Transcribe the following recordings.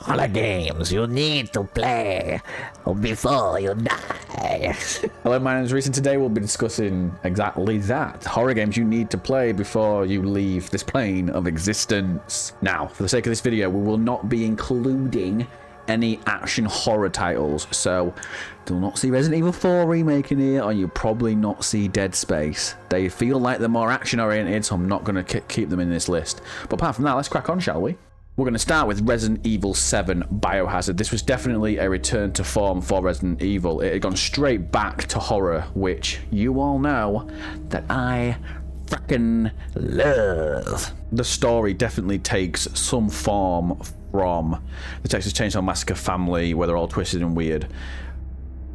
Horror games you need to play before you die. Hello, my name is Reese, and today we'll be discussing exactly that. Horror games you need to play before you leave this plane of existence. Now, for the sake of this video, we will not be including any action horror titles, so you'll not see Resident Evil 4 remake in here, or you'll probably not see Dead Space. They feel like they're more action oriented, so I'm not going to keep them in this list. But apart from that, let's crack on, shall we? We're going to start with Resident Evil 7 Biohazard. This was definitely a return to form for Resident Evil. It had gone straight back to horror, which you all know that I frickin' love. The story definitely takes some form from the Texas Chainsaw Massacre family, where they're all twisted and weird.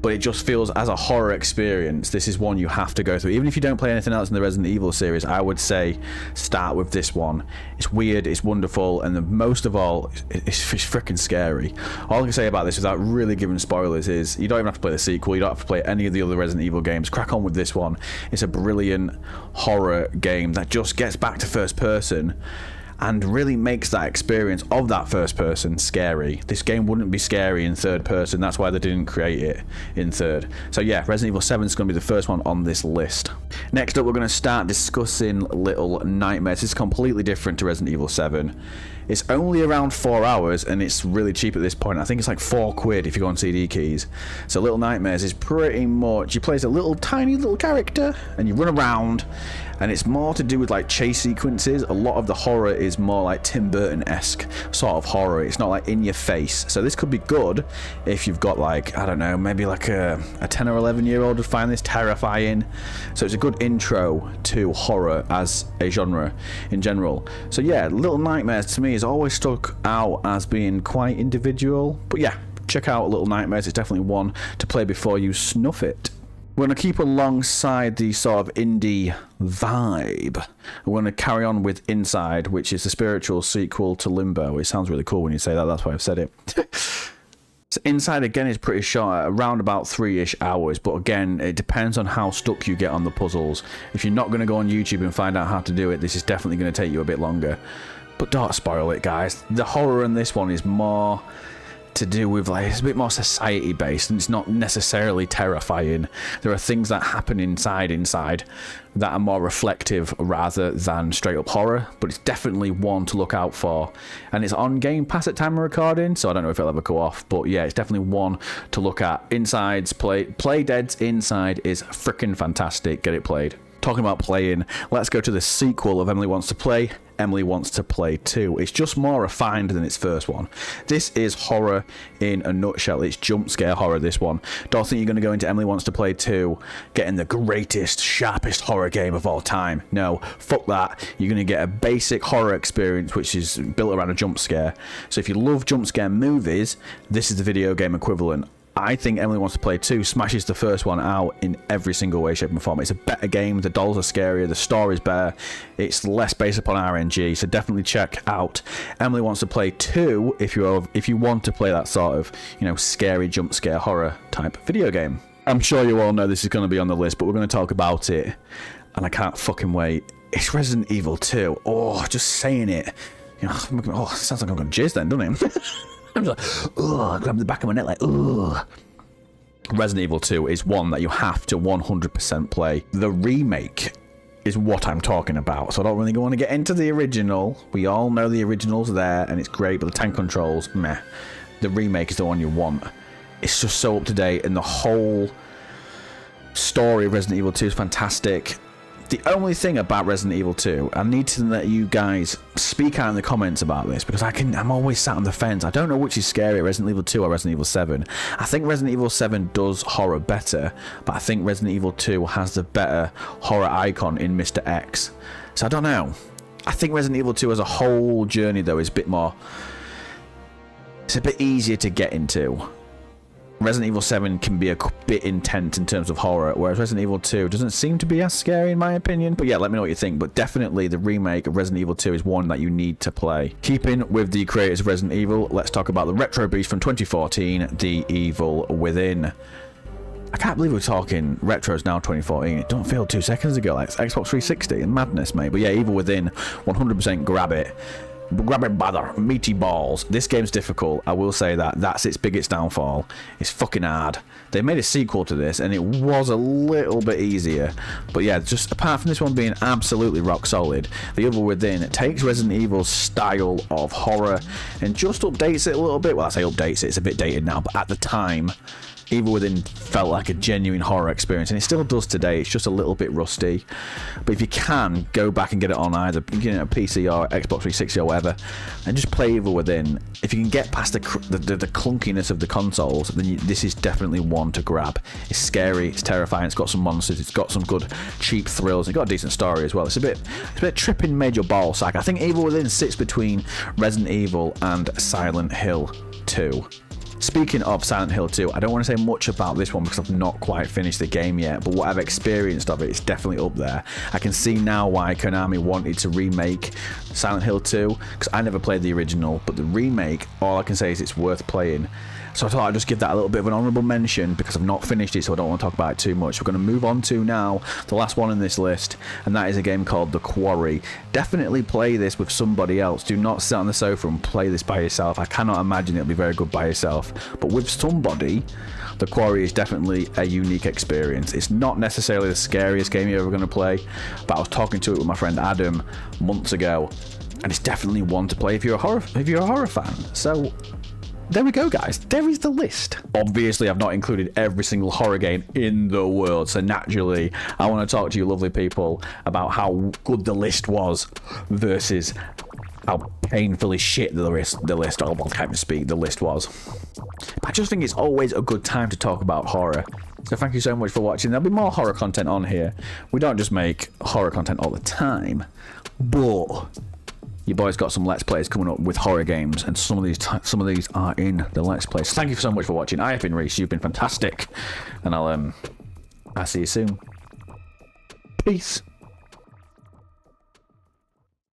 But it just feels, as a horror experience, this is one you have to go through. Even if you don't play anything else in the Resident Evil series, I would say start with this one. It's weird, it's wonderful, and most of all, it's freaking scary. All I can say about this without really giving spoilers is you don't even have to play the sequel, you don't have to play any of the other Resident Evil games. Crack on with this one. It's a brilliant horror game that just gets back to first person and really makes that experience of that first person scary. This game wouldn't be scary in third person, that's why they didn't create it in third. So yeah, Resident Evil 7 is going to be the first one on this list. Next up, we're going to start discussing Little Nightmares. It's completely different to Resident Evil 7. It's only around 4 hours, and it's really cheap at this point. I think it's like £4 if you go on CD keys. So Little Nightmares is pretty much, you play as a tiny little character, and you run around, and it's more to do with like chase sequences. A lot of the horror is more like Tim Burton-esque sort of horror. It's not like in your face. So this could be good if you've got like, I don't know, maybe like a 10 or 11 year old would find this terrifying. So it's a good intro to horror as a genre in general. So yeah, Little Nightmares to me has always stuck out as being quite individual. But yeah, check out Little Nightmares. It's definitely one to play before you snuff it. We're going to keep alongside the sort of indie vibe. We're going to carry on with Inside, which is the spiritual sequel to Limbo. It sounds really cool when you say that, that's why I've said it. So Inside, again, is pretty short, around about 3-ish hours, but again, it depends on how stuck you get on the puzzles. If you're not going to go on YouTube and find out how to do it, this is definitely going to take you a bit longer. But don't spoil it, guys. The horror in this one is more to do with, like, it's a bit more society based, and it's not necessarily terrifying. There are things that happen inside that are more reflective rather than straight up horror, but it's definitely one to look out for. And it's on Game Pass at time of recording, so I don't know if it'll ever go off, but yeah, it's definitely one to look at. Play Dead's Inside is freaking fantastic. Get it played. Talking about playing, let's go to the sequel of Emily Wants to Play, Emily Wants to Play 2. It's just more refined than its first one. This is horror in a nutshell. It's jump scare horror, this one. Don't think you're going to go into Emily Wants to Play 2 getting the greatest, sharpest horror game of all time. No, fuck that. You're going to get a basic horror experience which is built around a jump scare. So if you love jump scare movies, this is the video game equivalent. I think Emily Wants to Play 2 smashes the first one out in every single way, shape and form. It's a better game, the dolls are scarier, the story's better, it's less based upon RNG, so definitely check out Emily Wants to Play 2 if you want to play that sort of, you know, scary jump scare horror type video game. I'm sure you all know this is going to be on the list, but we're going to talk about it, and I can't fucking wait. It's Resident Evil 2. Oh, just saying it. You know, oh, it sounds like I'm going to jizz then, doesn't it? I'm just like, ugh, grab the back of my neck like, ugh. Resident Evil 2 is one that you have to 100% play. The remake is what I'm talking about, so I don't really want to get into the original. We all know the original's there, and it's great, but the tank controls, meh. The remake is the one you want. It's just so up to date, and the whole story of Resident Evil 2 is fantastic. The only thing about Resident Evil 2, I need to let you guys speak out in the comments about this, because I'm always sat on the fence. I don't know which is scarier, Resident Evil 2 or Resident Evil 7. I think Resident Evil 7 does horror better, but I think Resident Evil 2 has the better horror icon in Mr. X. So I don't know. I think Resident Evil 2 as a whole journey, though, is a bit more... It's a bit easier to get into. Resident Evil 7 can be a bit intense in terms of horror, whereas Resident Evil 2 doesn't seem to be as scary in my opinion. But yeah, let me know what you think. But definitely the remake of Resident Evil 2 is one that you need to play. Keeping with the creators of Resident Evil, let's talk about the retro beast from 2014, The Evil Within. I can't believe we're talking retros now, 2014. It don't feel 2 seconds ago. Like Xbox 360 and madness, mate. But yeah, Evil Within, 100% grab it. grab it by the meaty balls. This game's difficult. I will say that. That's its biggest downfall. It's fucking hard. They made a sequel to this, and it was a little bit easier. But yeah, just apart from this one being absolutely rock solid, The Evil Within, it takes Resident Evil's style of horror and just updates it a little bit. Well, I say updates it. It's a bit dated now, but at the time, Evil Within felt like a genuine horror experience, and it still does today. It's just a little bit rusty. But if you can, go back and get it on either PC or Xbox 360 or whatever, and just play Evil Within. If you can get past the clunkiness of the consoles, then this is definitely one to grab. It's scary, it's terrifying, it's got some monsters, it's got some good cheap thrills, it's got a decent story as well. It's a bit tripping, made your ball sack. I think Evil Within sits between Resident Evil and Silent Hill 2. Speaking of Silent Hill 2, I don't want to say much about this one because I've not quite finished the game yet, but what I've experienced of it is definitely up there. I can see now why Konami wanted to remake Silent Hill 2, because I never played the original, but the remake, all I can say is it's worth playing. So I thought I'd just give that a little bit of an honourable mention because I've not finished it, so I don't want to talk about it too much. We're going to move on to now the last one in this list, and that is a game called The Quarry. Definitely play this with somebody else. Do not sit on the sofa and play this by yourself. I cannot imagine it'll be very good by yourself. But with somebody, The Quarry is definitely a unique experience. It's not necessarily the scariest game you're ever going to play, but I was talking to it with my friend Adam months ago, and it's definitely one to play if you're a horror fan. So there we go, guys. There is the list. Obviously, I've not included every single horror game in the world, so naturally, I want to talk to you lovely people about how good the list was versus how painfully shit the list, oh, I can't even speak, the list was. I just think it's always a good time to talk about horror. So thank you so much for watching. There'll be more horror content on here. We don't just make horror content all the time, but your boy's got some Let's Plays coming up with horror games, and some of these are in the Let's Plays. Thank you so much for watching. I have been Reese. You've been fantastic, and I'll see you soon. Peace.